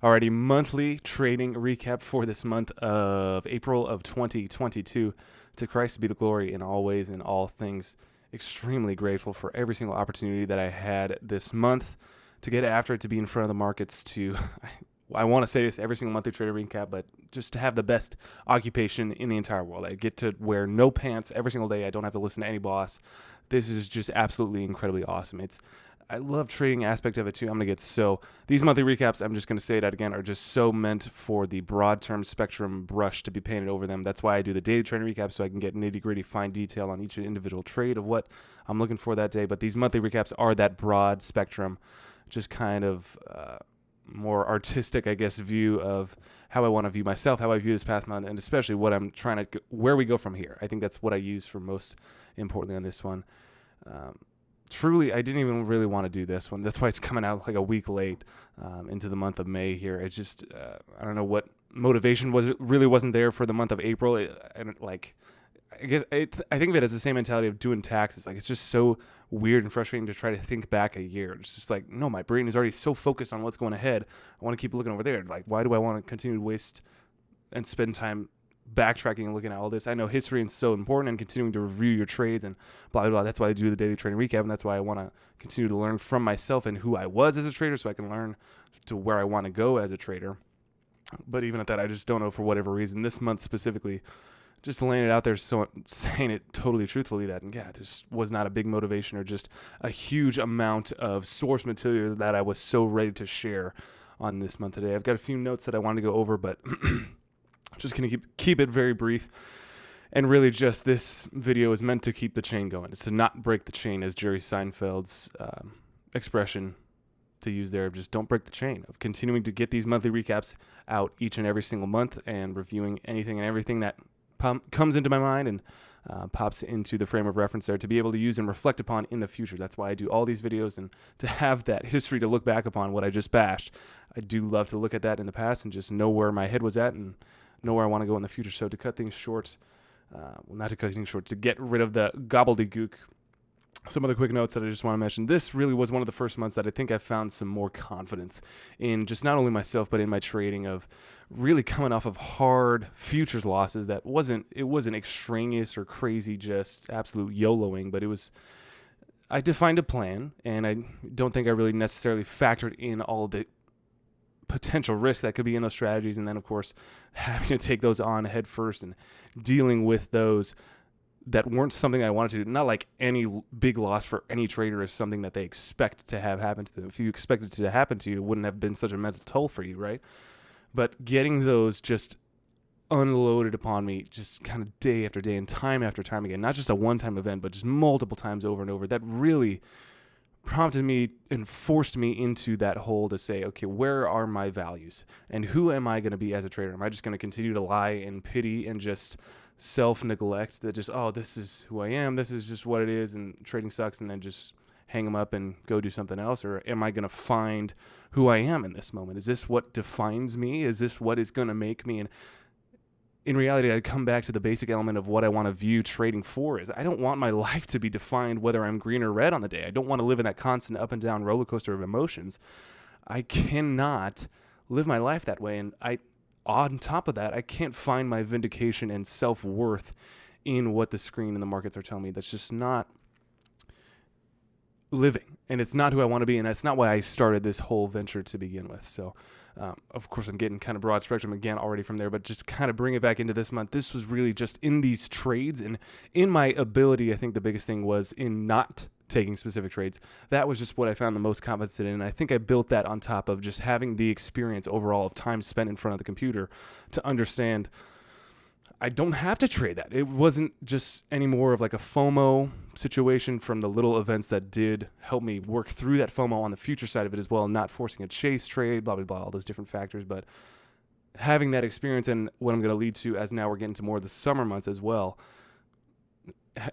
Alrighty, monthly trading recap for this month of April of 2022. To Christ be the glory in all ways and all things. Extremely grateful for every single opportunity that I had this month to get after it, to be in front of the markets, to I want to say this every single monthly trader recap, but just to have the best occupation in the entire world. I get to wear no pants every single day. I don't have to listen to any boss. This is just absolutely incredibly awesome. I love trading aspect of it too. These monthly recaps, I'm just going to say that again, are just so meant for the broad term spectrum brush to be painted over them. That's why I do the daily trading recap, so I can get nitty gritty fine detail on each individual trade of what I'm looking for that day. But these monthly recaps are that broad spectrum, just kind of more artistic, I guess, view of how I want to view myself, how I view this past month, and especially what I'm trying to, where we go from here. I think that's what I use for most importantly on this one. Truly, I didn't even really want to do this one. That's why it's coming out like a week late into the month of May here. It just, I don't know what motivation was. It really wasn't there for the month of April. I think of it as the same mentality of doing taxes. Like, it's just so weird and frustrating to try to think back a year. It's just like, no, my brain is already so focused on what's going ahead. I want to keep looking over there. Like, why do I want to continue to waste and spend time backtracking and looking at all this? I know history is so important, and continuing to review your trades and blah, blah, blah. That's why I do the daily trading recap, and that's why I want to continue to learn from myself and who I was as a trader, so I can learn to where I want to go as a trader. But even at that, I just don't know, for whatever reason, this month specifically, just laying it out there, so saying it totally truthfully, that, yeah, this was not a big motivation or just a huge amount of source material that I was so ready to share on this month today. I've got a few notes that I wanted to go over, but just going to keep it very brief. And really, just this video is meant to keep the chain going. It's to not break the chain, as Jerry Seinfeld's expression to use there. Just don't break the chain of continuing to get these monthly recaps out each and every single month, and reviewing anything and everything that comes into my mind and pops into the frame of reference there, to be able to use and reflect upon in the future. That's why I do all these videos, and to have that history to look back upon what I just bashed. I do love to look at that in the past and just know where my head was at and know where I want to go in the future. So to cut things short, to get rid of the gobbledygook, some other quick notes that I just want to mention. This really was one of the first months that I think I found some more confidence in just not only myself, but in my trading, of really coming off of hard futures losses. It wasn't extraneous or crazy, just absolute YOLOing, but I defined a plan, and I don't think I really necessarily factored in all the potential risk that could be in those strategies, and then of course having to take those on head first and dealing with those that weren't something I wanted to do. Not like any big loss for any trader is something that they expect to have happen to them. If you expected it to happen to you, it wouldn't have been such a mental toll for you, right? But getting those just unloaded upon me, just kind of day after day and time after time again, not just a one-time event, but just multiple times over and over, that really prompted me and forced me into that hole to say, okay, where are my values? And who am I going to be as a trader? Am I just going to continue to lie and pity and just self-neglect, that just, oh, this is who I am, this is just what it is, and trading sucks, and then just hang them up and go do something else? Or am I going to find who I am in this moment? Is this what defines me? Is this what is going to make me? And in reality, I come back to the basic element of what I want to view trading for. Is I don't want my life to be defined whether I'm green or red on the day. I don't want to live in that constant up and down roller coaster of emotions. I cannot live my life that way. And on top of that, I can't find my vindication and self-worth in what the screen and the markets are telling me. That's just not living, and it's not who I want to be, and that's not why I started this whole venture to begin with. So of course, I'm getting kind of broad spectrum again already from there, but just kind of bring it back into this month. This was really just in these trades and in my ability. I think the biggest thing was in not taking specific trades. That was just what I found the most confidence in, and I think I built that on top of just having the experience overall of time spent in front of the computer to understand I don't have to trade that. It wasn't just any more of like a FOMO situation from the little events that did help me work through that FOMO on the future side of it as well, not forcing a chase trade, blah, blah, blah, all those different factors. But having that experience, and what I'm going to lead to as now we're getting to more of the summer months as well,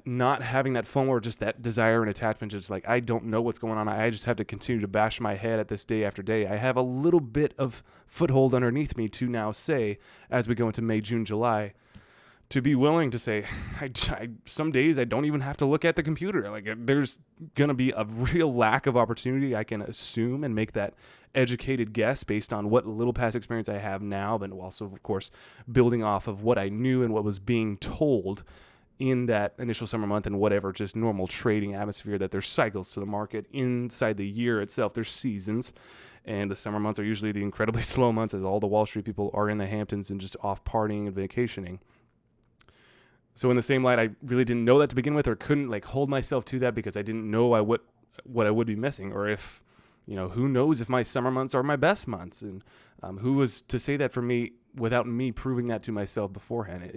not having that FOMO or just that desire and attachment, just like, I don't know what's going on. I just have to continue to bash my head at this day after day. I have a little bit of foothold underneath me to now say, as we go into May, June, July, to be willing to say, some days I don't even have to look at the computer. Like, there's going to be a real lack of opportunity. I can assume and make that educated guess based on what little past experience I have now, but also, of course, building off of what I knew and what was being told in that initial summer month and whatever just normal trading atmosphere, that there's cycles to the market inside the year itself. There's seasons, and the summer months are usually the incredibly slow months as all the Wall Street people are in the Hamptons and just off partying and vacationing. So in the same light, I really didn't know that to begin with, or couldn't like hold myself to that because I didn't know what I would be missing, or if, who knows if my summer months are my best months, and who was to say that for me without me proving that to myself beforehand,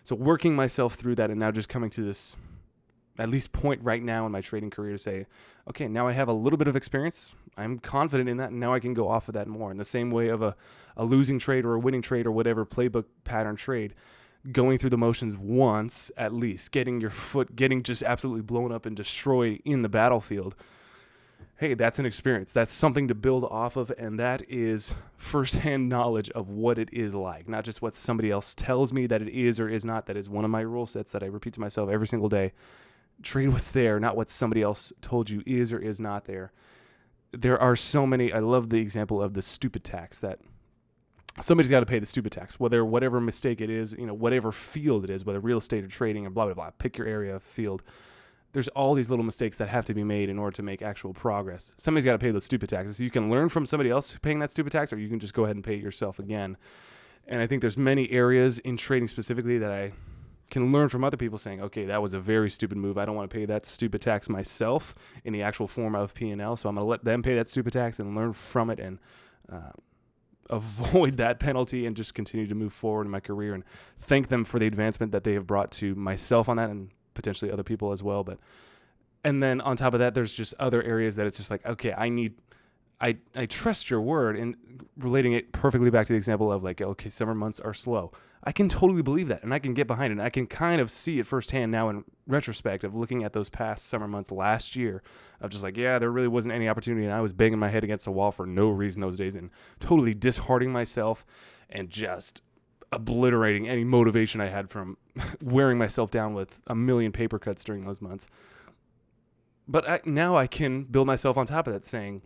So working myself through that, and now just coming to this at least point right now in my trading career to say, okay, now I have a little bit of experience. I'm confident in that, and now I can go off of that more. In the same way of a losing trade or a winning trade or whatever playbook pattern trade, going through the motions once at least, getting just absolutely blown up and destroyed in the battlefield. Hey, that's an experience. That's something to build off of, and that is firsthand knowledge of what it is like, not just what somebody else tells me that it is or is not. That is one of my rule sets that I repeat to myself every single day. Trade what's there, not what somebody else told you is or is not there. There are so many. I love the example of the stupid tax, that somebody's got to pay the stupid tax, whatever mistake it is, whatever field it is, whether real estate or trading or blah, blah, blah. Pick your area of field. There's all these little mistakes that have to be made in order to make actual progress. Somebody's got to pay those stupid taxes. You can learn from somebody else paying that stupid tax, or you can just go ahead and pay it yourself again. And I think there's many areas in trading specifically that I can learn from other people saying, okay, that was a very stupid move. I don't want to pay that stupid tax myself in the actual form of P&L. So I'm going to let them pay that stupid tax and learn from it and avoid that penalty and just continue to move forward in my career and thank them for the advancement that they have brought to myself on that and potentially other people as well. And then on top of that, there's just other areas that it's just like, okay, I trust your word, and relating it perfectly back to the example of like, okay, summer months are slow. I can totally believe that, and I can get behind it. And I can kind of see it firsthand now in retrospect of looking at those past summer months last year of just like, yeah, there really wasn't any opportunity, and I was banging my head against the wall for no reason those days and totally disheartening myself and just obliterating any motivation I had from wearing myself down with a million paper cuts during those months. But now I can build myself on top of that, saying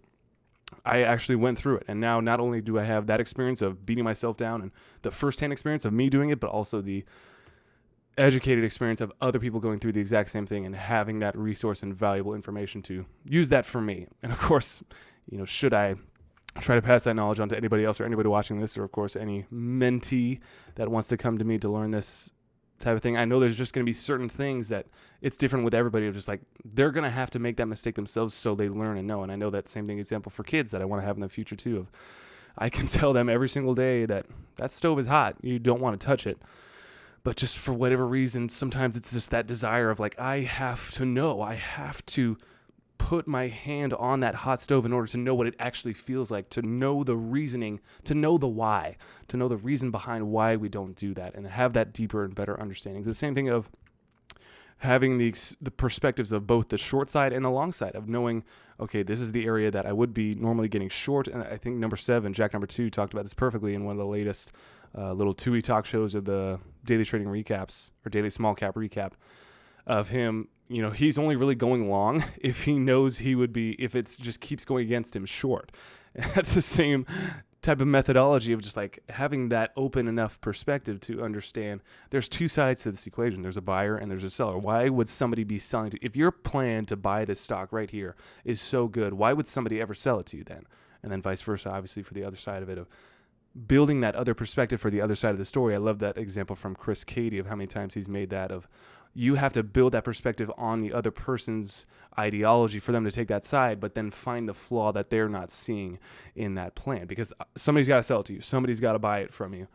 I actually went through it. And now not only do I have that experience of beating myself down and the firsthand experience of me doing it, but also the educated experience of other people going through the exact same thing and having that resource and valuable information to use that for me. And of course, should I try to pass that knowledge on to anybody else or anybody watching this, or of course any mentee that wants to come to me to learn this type of thing, I know there's just going to be certain things that it's different with everybody. Of just like, they're going to have to make that mistake themselves so they learn and know. And I know that same thing example for kids that I want to have in the future too. Of I can tell them every single day that stove is hot. You don't want to touch it. But just for whatever reason, sometimes it's just that desire of like, I have to know. I have to put my hand on that hot stove in order to know what it actually feels like, to know the reasoning, to know the why, to know the reason behind why we don't do that, and have that deeper and better understanding. The same thing of having the perspectives of both the short side and the long side, of knowing, okay, this is the area that I would be normally getting short. And I think Jack number 2 talked about this perfectly in one of the latest little TUI talk shows, or the daily trading recaps, or daily small cap recap of him. He's only really going long if he knows he would be, if it just keeps going against him, short. And that's the same type of methodology of just like having that open enough perspective to understand there's two sides to this equation. There's a buyer and there's a seller. Why would somebody be selling if your plan to buy this stock right here is so good? Why would somebody ever sell it to you then? And then vice versa, obviously, for the other side of it, of building that other perspective for the other side of the story. I love that example from Chris Cady of how many times he's made that of, you have to build that perspective on the other person's ideology for them to take that side, but then find the flaw that they're not seeing in that plan, because somebody's got to sell it to you. Somebody's got to buy it from you.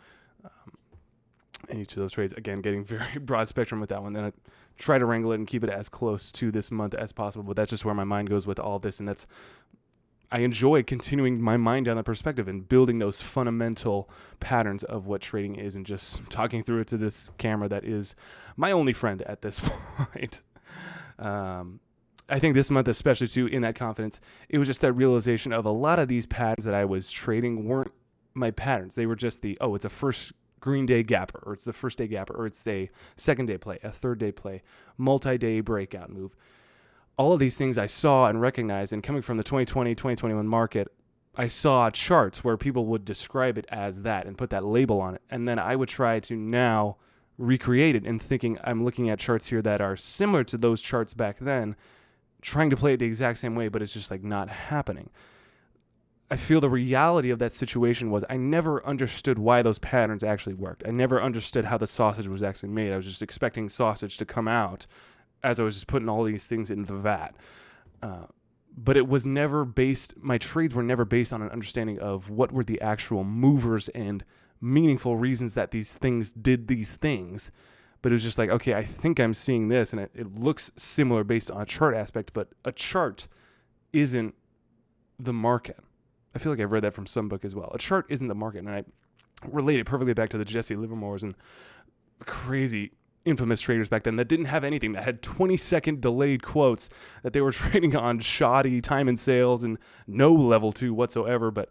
In each of those trades, again, getting very broad spectrum with that one. Then I try to wrangle it and keep it as close to this month as possible, but that's just where my mind goes with all this. And I enjoy continuing my mind down that perspective and building those fundamental patterns of what trading is, and just talking through it to this camera that is my only friend at this point. I think this month, especially too, in that confidence, it was just that realization of a lot of these patterns that I was trading weren't my patterns. They were just it's a first green day gapper, or it's the first day gapper, or it's a second day play, a third day play, multi-day breakout move. All of these things I saw and recognized, and coming from the 2020, 2021 market, I saw charts where people would describe it as that and put that label on it. And then I would try to now recreate it and thinking I'm looking at charts here that are similar to those charts back then, trying to play it the exact same way, but it's just like not happening. I feel the reality of that situation was I never understood why those patterns actually worked. I never understood how the sausage was actually made. I was just expecting sausage to come out as I was just putting all these things in the vat. But it was never based, my trades were never based on an understanding of what were the actual movers and meaningful reasons that these things did these things. But it was just like, okay, I think I'm seeing this, and it looks similar based on a chart aspect, but a chart isn't the market. I feel like I've read that from some book as well. A chart isn't the market, and I relate it perfectly back to the Jesse Livermores and crazy infamous traders back then that didn't have anything, that had 20-second delayed quotes, that they were trading on shoddy time and sales and no level 2 whatsoever, but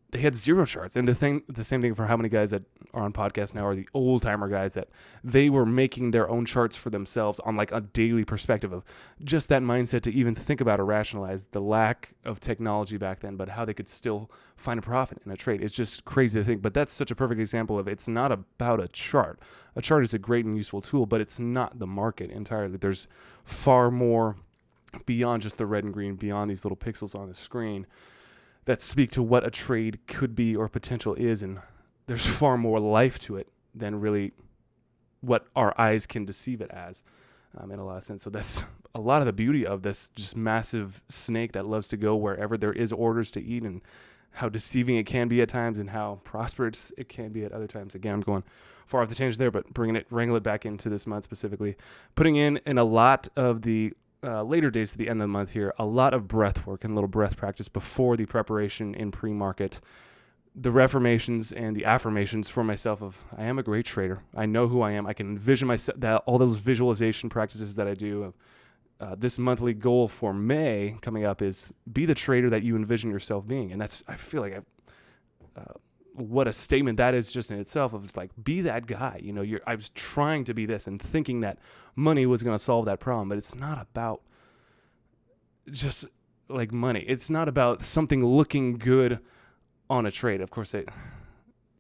they had zero charts. And the same thing for how many guys that are on podcasts now are the old timer guys, that they were making their own charts for themselves on like a daily perspective of just that mindset to even think about or rationalize the lack of technology back then, but how they could still find a profit in a trade. It's just crazy to think, but that's such a perfect example of it's not about a chart. A chart is a great and useful tool, but it's not the market entirely. There's far more beyond just the red and green, beyond these little pixels on the screen that speak to what a trade could be or potential is, and there's far more life to it than really what our eyes can deceive it as, in a lot of sense. So that's a lot of the beauty of this just massive snake that loves to go wherever there is orders to eat, and how deceiving it can be at times and how prosperous it can be at other times. Again, I'm going far off the tangent there, but wrangle it back into this month specifically, putting in a lot of the later days to the end of the month here, a lot of breath work and a little breath practice before the preparation in pre-market. The reformations and the affirmations for myself of I am a great trader. I know who I am. I can envision myself, that all those visualization practices that I do. This monthly goal for May coming up is be the trader that you envision yourself being. And that's, I feel like what a statement that is just in itself of it's like, be that guy. You know, I was trying to be this and thinking that money was going to solve that problem, but it's not about just like money. It's not about something looking good on a trade. Of course,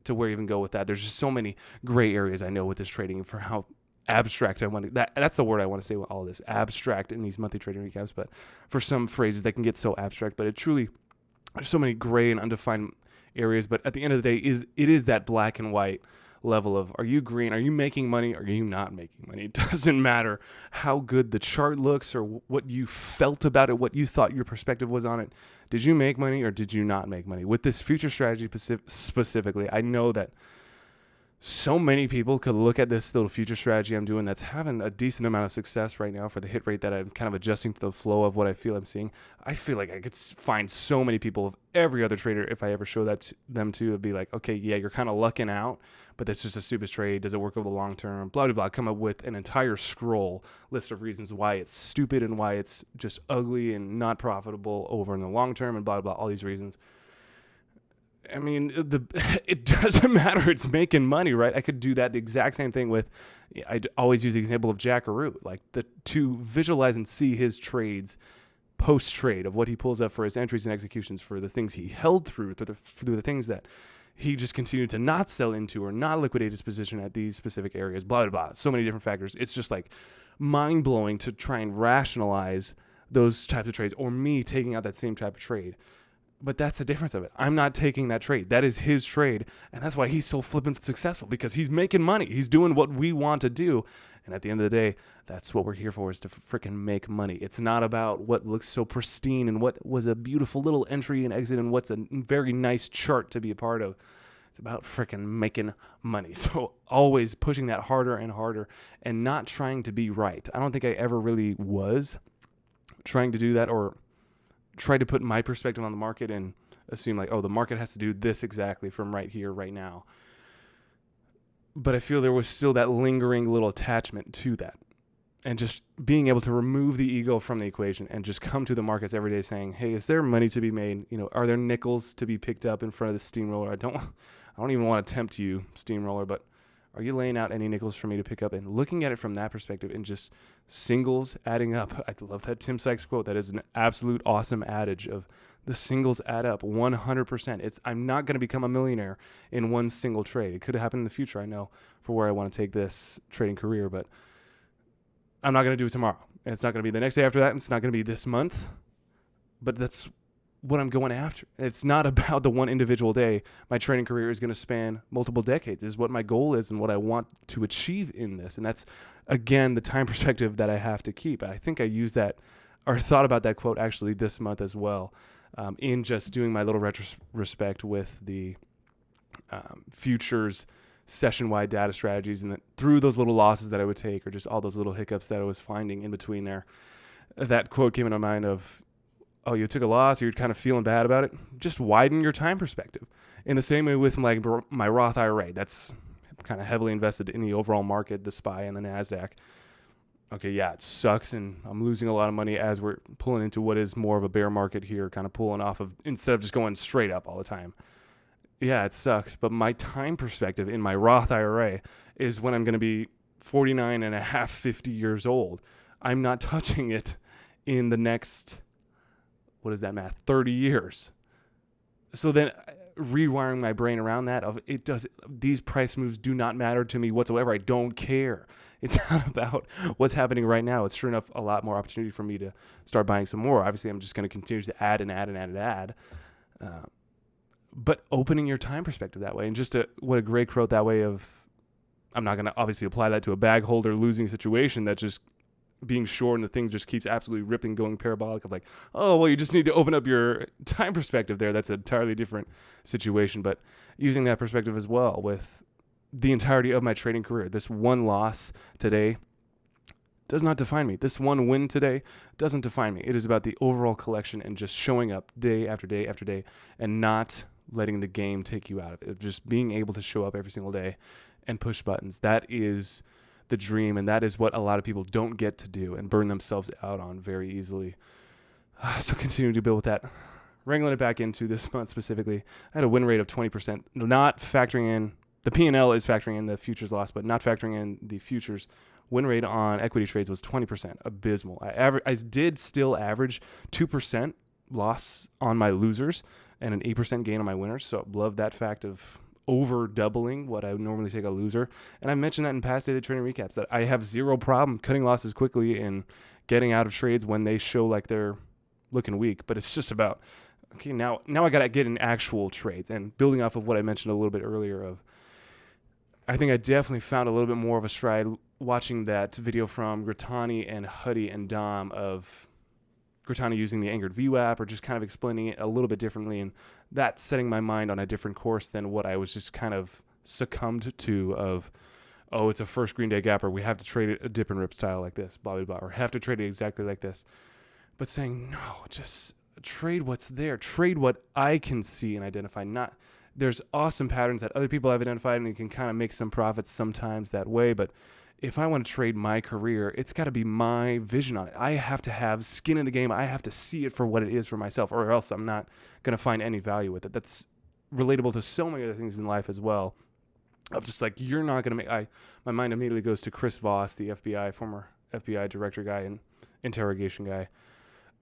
to where you even go with that, there's just so many gray areas I know with this trading for how abstract I want to, that's the word I want to say with all of this, abstract in these monthly trading recaps. But for some phrases that can get so abstract, but it truly, there's so many gray and undefined areas. But at the end of the day, it is that black and white level of, are you green? Are you making money? Are you not making money? It doesn't matter how good the chart looks or what you felt about it, what you thought your perspective was on it. Did you make money or did you not make money? With this future strategy specifically, I know that so many people could look at this little future strategy I'm doing that's having a decent amount of success right now for the hit rate that I'm kind of adjusting to the flow of what I feel I'm seeing. I feel like I could find so many people of every other trader, if I ever show that to them to be like, okay, yeah, you're kind of lucking out, but that's just a stupid trade. Does it work over the long term? Blah, blah, blah. Come up with an entire scroll list of reasons why it's stupid and why it's just ugly and not profitable over in the long term and blah, blah, blah, all these reasons. I mean, it doesn't matter. It's making money, right? I could do that the exact same thing with, I always use the example of Jackaroo, like to visualize and see his trades post-trade of what he pulls up for his entries and executions for the things he held through the things that he just continued to not sell into or not liquidate his position at these specific areas, blah, blah, blah. So many different factors. It's just like mind-blowing to try and rationalize those types of trades or me taking out that same type of trade. But that's the difference of it. I'm not taking that trade. That is his trade. And that's why he's so flippin' successful, because he's making money. He's doing what we want to do. And at the end of the day, that's what we're here for, is to freaking make money. It's not about what looks so pristine and what was a beautiful little entry and exit and what's a very nice chart to be a part of. It's about freaking making money. So always pushing that harder and harder and not trying to be right. I don't think I ever really was trying to do that or try to put my perspective on the market and assume like, oh, the market has to do this exactly from right here, right now. But I feel there was still that lingering little attachment to that. and just being able to remove the ego from the equation and just come to the markets every day saying, hey, is there money to be made? Are there nickels to be picked up in front of the steamroller? I don't even want to tempt you, steamroller, but are you laying out any nickels for me to pick up? And looking at it from that perspective and just singles adding up. I love that Tim Sykes quote. That is an absolute awesome adage of the singles add up 100%. I'm not going to become a millionaire in one single trade. It could happen in the future, I know, for where I want to take this trading career, but I'm not going to do it tomorrow. And it's not going to be the next day after that. And it's not going to be this month. But that's what I'm going after. It's not about the one individual day. My trading career is going to span multiple decades, is what my goal is and what I want to achieve in this. And that's, again, the time perspective that I have to keep. And I think I used that or thought about that quote actually this month as well, in just doing my little retrospect with the futures session-wide data strategies, and through those little losses that I would take or just all those little hiccups that I was finding in between there, that quote came into mind of, oh, you took a loss, you're kind of feeling bad about it, just widen your time perspective. In the same way with my Roth IRA, that's kind of heavily invested in the overall market, the SPY and the NASDAQ. Okay, yeah, it sucks, and I'm losing a lot of money as we're pulling into what is more of a bear market here, kind of pulling off of, instead of just going straight up all the time. Yeah, it sucks, but my time perspective in my Roth IRA is when I'm going to be 49 and a half, 50 years old. I'm not touching it in the next, what is that math, 30 years. So then rewiring my brain around that, these price moves do not matter to me whatsoever. I don't care. It's not about what's happening right now. It's sure enough a lot more opportunity for me to start buying some more. Obviously, I'm just going to continue to add and add and add and add. But opening your time perspective that way, and what a great quote that way of, I'm not going to obviously apply that to a bag holder losing situation that's just being short and the thing just keeps absolutely ripping, going parabolic of like, oh, well, you just need to open up your time perspective there. That's an entirely different situation. But using that perspective as well with the entirety of my trading career, this one loss today does not define me. This one win today doesn't define me. It is about the overall collection and just showing up day after day after day and not letting the game take you out of it. Just being able to show up every single day and push buttons. That is the dream, and that is what a lot of people don't get to do and burn themselves out on very easily. So continue to build with that. Wrangling it back into this month specifically, I had a win rate of 20%, not factoring in, the P&L is factoring in the futures loss, but not factoring in the futures. Win rate on equity trades was 20%, abysmal. I did still average 2% loss on my losers and an 8% gain on my winners. So love that fact of over doubling what I would normally take a loser. And I mentioned that in past daily trading recaps that I have zero problem cutting losses quickly and getting out of trades when they show like they're looking weak. But it's just about, okay, now I got to get in actual trades. And building off of what I mentioned a little bit earlier of, I think I definitely found a little bit more of a stride watching that video from Gritani and Huddy and Dom of Gritani using the Angered VWAP or just kind of explaining it a little bit differently, and that setting my mind on a different course than what I was just kind of succumbed to of, oh, it's a first green day gap, or we have to trade it a dip and rip style like this, blah, blah, blah, or have to trade it exactly like this. But saying, no, just trade what's there. Trade what I can see and identify. There's awesome patterns that other people have identified, and you can kind of make some profits sometimes that way, but if I want to trade my career, it's got to be my vision on it. I have to have skin in the game. I have to see it for what it is for myself, or else I'm not going to find any value with it. That's relatable to so many other things in life as well. Of just like, you're not going to make, my mind immediately goes to Chris Voss, the former FBI director guy and interrogation guy,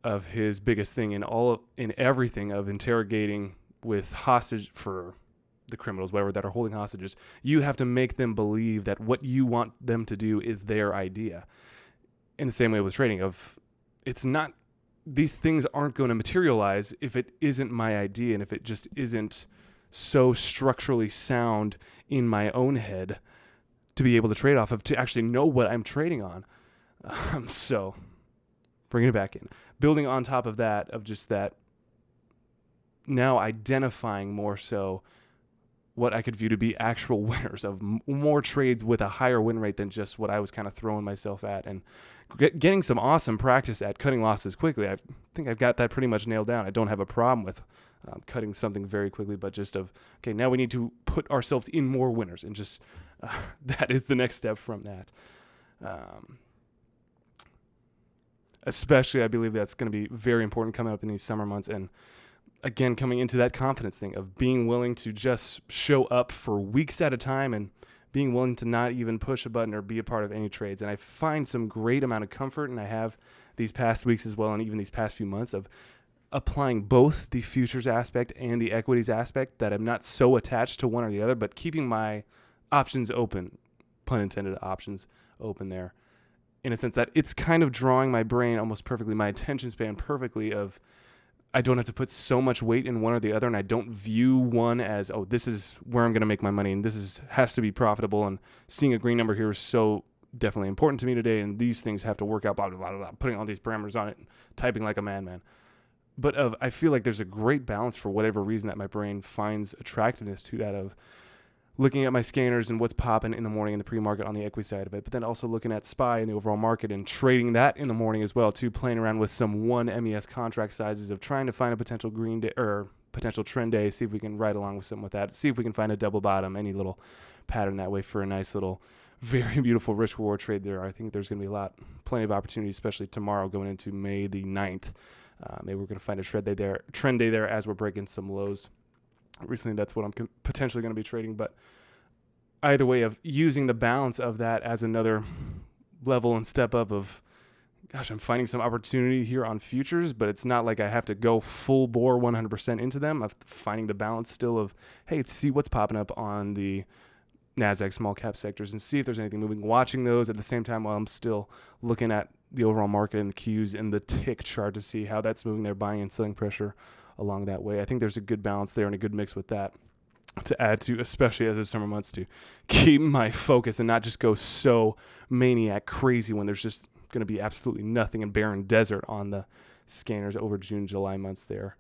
of his biggest thing in everything of interrogating with hostage for the criminals, whatever, that are holding hostages. You have to make them believe that what you want them to do is their idea. In the same way with trading, of it's not, these things aren't going to materialize if it isn't my idea and if it just isn't so structurally sound in my own head to be able to trade off of, to actually know what I'm trading on. So bringing it back in, building on top of that, of just that, now identifying more so what I could view to be actual winners, of more trades with a higher win rate than just what I was kind of throwing myself at, and getting some awesome practice at cutting losses quickly. I think I've got that pretty much nailed down. I don't have a problem with cutting something very quickly, but just of, okay, now we need to put ourselves in more winners, and just that is the next step from that. especially I believe that's going to be very important coming up in these summer months. And again, coming into that confidence thing of being willing to just show up for weeks at a time and being willing to not even push a button or be a part of any trades. And I find some great amount of comfort, and I have these past weeks as well, and even these past few months, of applying both the futures aspect and the equities aspect, that I'm not so attached to one or the other, but keeping my options open, pun intended, options open there, in a sense that it's kind of drawing my brain almost perfectly, my attention span perfectly, of I don't have to put so much weight in one or the other, and I don't view one as, oh, this is where I'm going to make my money, and this has to be profitable, and seeing a green number here is so definitely important to me today, and these things have to work out, blah, blah, blah, blah, putting all these parameters on it, typing like a madman. But I feel like there's a great balance for whatever reason that my brain finds attractiveness to, that of looking at my scanners and what's popping in the morning in the pre-market on the equity side of it, but then also looking at SPY and the overall market and trading that in the morning as well too, playing around with some 1 MES contract sizes of trying to find a potential green day or potential trend day, see if we can ride along with something with that, see if we can find a double bottom, any little pattern that way for a nice little, very beautiful risk reward trade there. I think there's going to be plenty of opportunity, especially tomorrow going into May the 9th. Maybe we're going to find a trend day there as we're breaking some lows. Recently, that's what I'm potentially going to be trading. But either way, of using the balance of that as another level and step up of, gosh, I'm finding some opportunity here on futures, but it's not like I have to go full bore 100% into them. I'm finding the balance still of, hey, see what's popping up on the NASDAQ small cap sectors and see if there's anything moving. Watching those at the same time while I'm still looking at the overall market and the cues and the tick chart to see how that's moving their buying and selling pressure along that way. I think there's a good balance there and a good mix with that to add to, especially as the summer months, to keep my focus and not just go so maniac crazy when there's just going to be absolutely nothing and barren desert on the scanners over June, July months there.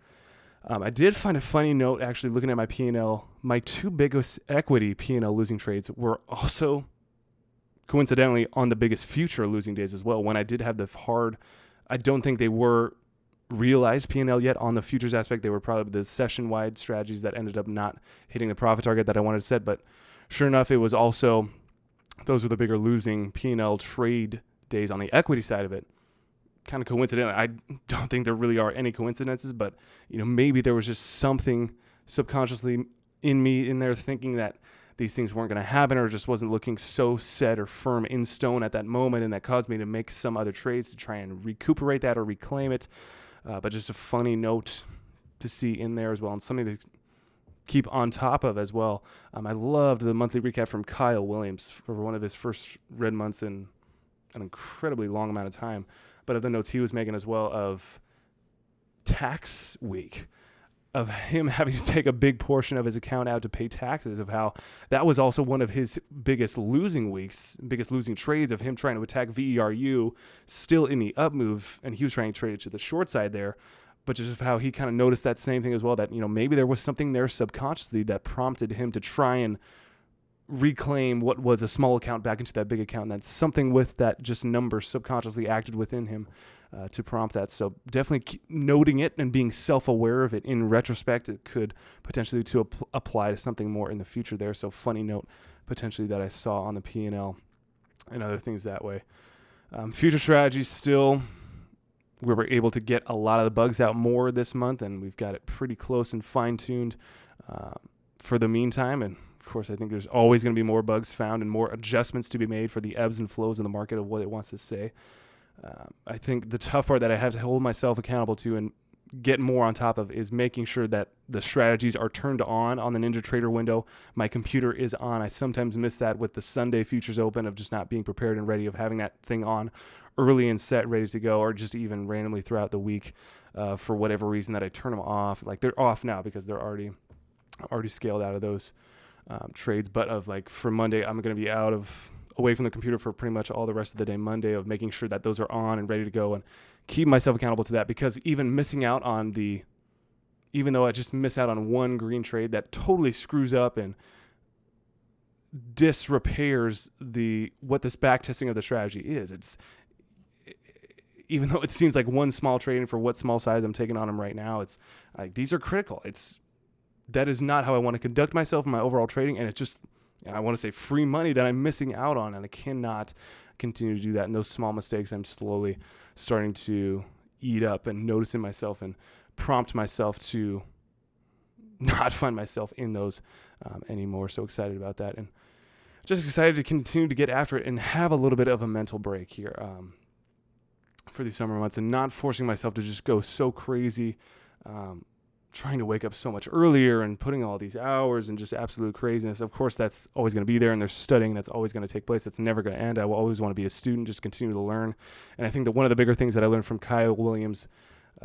I did find a funny note, actually, looking at my P&L. My 2 biggest equity P&L losing trades were also coincidentally on the biggest future losing days as well, when I did have I don't think they were realized P&L yet on the futures aspect. They were probably the session-wide strategies that ended up not hitting the profit target that I wanted to set. But sure enough, it was also, those were the bigger losing P&L trade days on the equity side of it. Kind of coincidentally, I don't think there really are any coincidences, but maybe there was just something subconsciously in me in there thinking that these things weren't going to happen, or just wasn't looking so set or firm in stone at that moment, and that caused me to make some other trades to try and recuperate that or reclaim it. But just a funny note to see in there as well, and something to keep on top of as well. I loved the monthly recap from Kyle Williams for one of his first red months in an incredibly long amount of time. But of the notes he was making as well of tax week, of him having to take a big portion of his account out to pay taxes, of how that was also one of his biggest losing weeks, biggest losing trades, of him trying to attack VERU still in the up move, and he was trying to trade it to the short side there, but just how he kind of noticed that same thing as well, that maybe there was something there subconsciously that prompted him to try and reclaim what was a small account back into that big account, and that something with that just number subconsciously acted within him to prompt that. So definitely keep noting it and being self-aware of it. In retrospect, it could potentially apply to something more in the future there. So funny note potentially that I saw on the P&L and other things that way. Future strategies still, we were able to get a lot of the bugs out more this month, and we've got it pretty close and fine-tuned for the meantime. And of course, I think there's always going to be more bugs found and more adjustments to be made for the ebbs and flows in the market of what it wants to say. I think the tough part that I have to hold myself accountable to and get more on top of is making sure that the strategies are turned on the NinjaTrader window. My computer is on. I sometimes miss that with the Sunday futures open, of just not being prepared and ready, of having that thing on early and set, ready to go, or just even randomly throughout the week for whatever reason that I turn them off. Like, they're off now because they're already scaled out of those trades. But of like for Monday, I'm going to be away from the computer for pretty much all the rest of the day Monday, of making sure that those are on and ready to go, and keep myself accountable to that, because even though I just miss out on one green trade that totally screws up and disrepairs what this back testing of the strategy is, even though it seems like one small trade, and for what small size I'm taking on them right now, it's like these are critical. That is not how I want to conduct myself in my overall trading, and I want to say free money that I'm missing out on, and I cannot continue to do that. And those small mistakes I'm slowly starting to eat up and noticing myself and prompt myself to not find myself in those anymore. So excited about that, and just excited to continue to get after it and have a little bit of a mental break here for these summer months, and not forcing myself to just go so crazy, trying to wake up so much earlier and putting all these hours and just absolute craziness. Of course, that's always going to be there, and there's studying that's always going to take place. That's never going to end. I will always want to be a student, just continue to learn. And I think that one of the bigger things that I learned from Kyle Williams,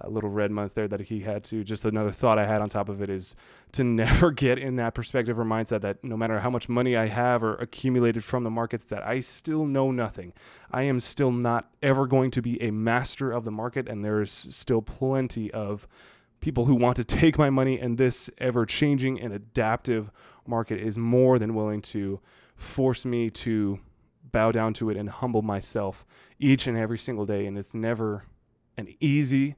little red month there that he had to, just another thought I had on top of it, is to never get in that perspective or mindset that no matter how much money I have or accumulated from the markets, that I still know nothing. I am still not ever going to be a master of the market, and there's still plenty of people who want to take my money, and this ever-changing and adaptive market is more than willing to force me to bow down to it and humble myself each and every single day. And it's never an easy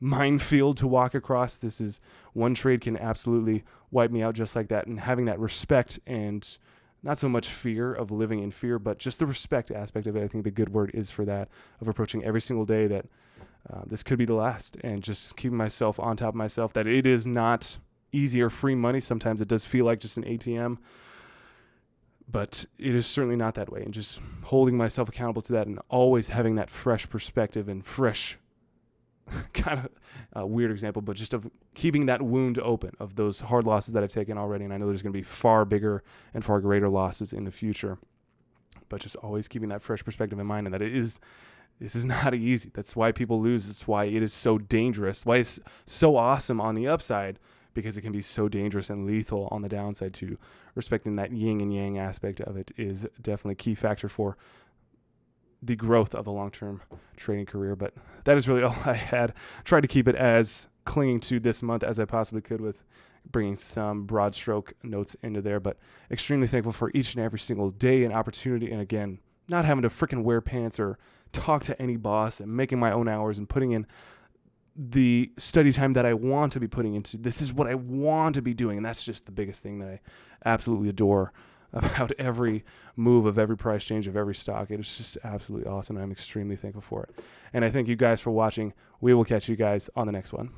minefield to walk across. This is one trade can absolutely wipe me out just like that. And having that respect and not so much fear of living in fear, but just the respect aspect of it, I think the good word is for that, of approaching every single day that this could be the last, and just keeping myself on top of myself, that it is not easy or free money. Sometimes it does feel like just an ATM, but it is certainly not that way. And just holding myself accountable to that, and always having that fresh perspective and fresh, kind of a weird example, but just of keeping that wound open of those hard losses that I've taken already. And I know there's going to be far bigger and far greater losses in the future, but just always keeping that fresh perspective in mind, and that this is not easy. That's why people lose. That's why it is so dangerous. Why it's so awesome on the upside, because it can be so dangerous and lethal on the downside too. Respecting that yin and yang aspect of it is definitely a key factor for the growth of a long-term trading career. But that is really all I had. Tried to keep it as clinging to this month as I possibly could, with bringing some broad stroke notes into there, but extremely thankful for each and every single day and opportunity. And again, not having to freaking wear pants or talk to any boss, and making my own hours and putting in the study time that I want to be putting into. This is what I want to be doing. And that's just the biggest thing that I absolutely adore about every move of every price change of every stock. It is just absolutely awesome. I'm extremely thankful for it. And I thank you guys for watching. We will catch you guys on the next one.